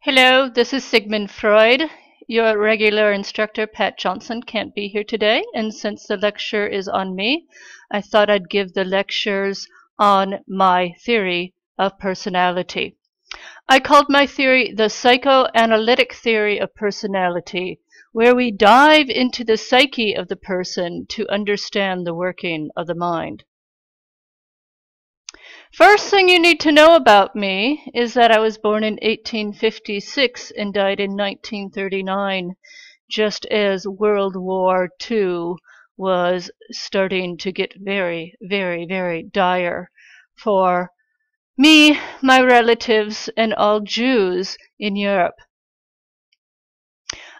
Hello, this is Sigmund Freud. Your regular instructor, Pat Johnson, can't be here today, and since the lecture is on me, I thought I'd give the lectures on my theory of personality. I called my theory the Psychoanalytic theory of personality, where we dive into the psyche of the person to understand the working of the mind. First thing you need to know about me is that I was born in 1856 and died in 1939, just as World War II was starting to get very, very, very dire for me, my relatives, and all Jews in Europe.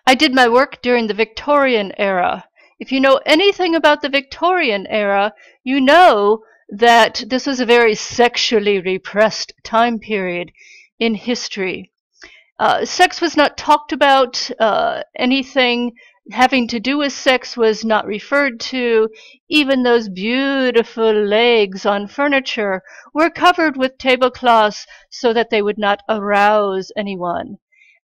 I did my work during the Victorian era. If you know anything about the Victorian era, you know that this was a very sexually repressed time period in history. Sex was not talked about. Anything having to do with sex was not referred to. Even those beautiful legs on furniture were covered with tablecloths so that they would not arouse anyone.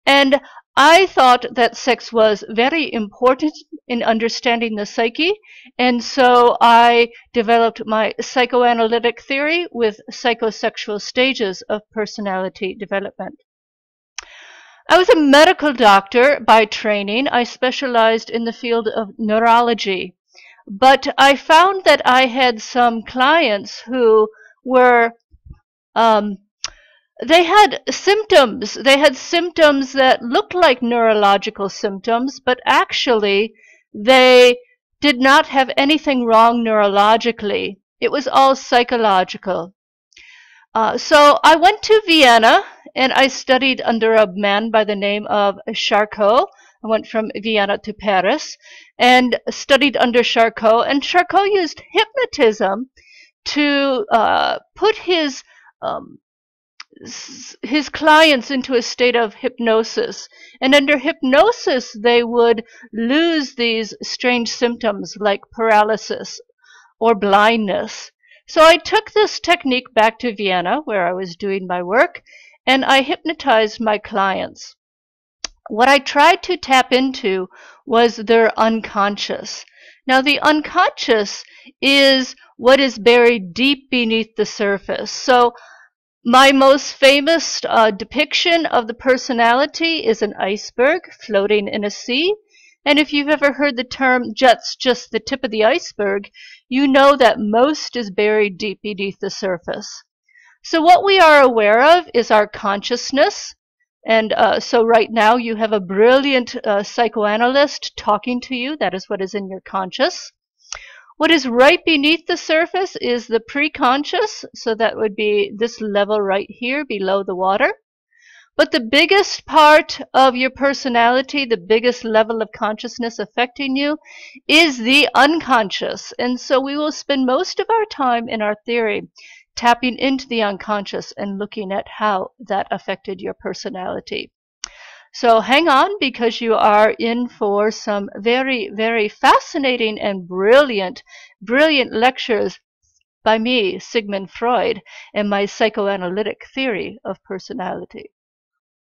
And I thought that sex was very important in understanding the psyche, and so I developed my psychoanalytic theory with psychosexual stages of personality development. I was a medical doctor by training. I specialized in the field of neurology, but I found that I had some clients who were they had symptoms. They had symptoms that looked like neurological symptoms, but actually they did not have anything wrong neurologically. It was all psychological. So I went to Vienna and I studied under a man by the name of Charcot. I went from Vienna to Paris and studied under Charcot. And Charcot used hypnotism to put his clients into a state of hypnosis. And under hypnosis, they would lose these strange symptoms like paralysis or blindness. So I took this technique back to Vienna, where I was doing my work, and I hypnotized my clients. What I tried to tap into was their unconscious. Now, the unconscious is what is buried deep beneath the surface. So my most famous depiction of the personality is an iceberg floating in a sea. And if you've ever heard the term "that's just the tip of the iceberg," you know that most is buried deep beneath the surface. So what we are aware of is our consciousness. And so right now you have a brilliant psychoanalyst talking to you. That is what is in your conscious. What is right beneath the surface is the preconscious, so that would be this level right here below the water. But the biggest part of your personality, the biggest level of consciousness affecting you, is the unconscious. And so we will spend most of our time in our theory tapping into the unconscious and looking at how that affected your personality. So hang on, because you are in for some very, very fascinating and brilliant lectures by me, Sigmund Freud, and my psychoanalytic theory of personality.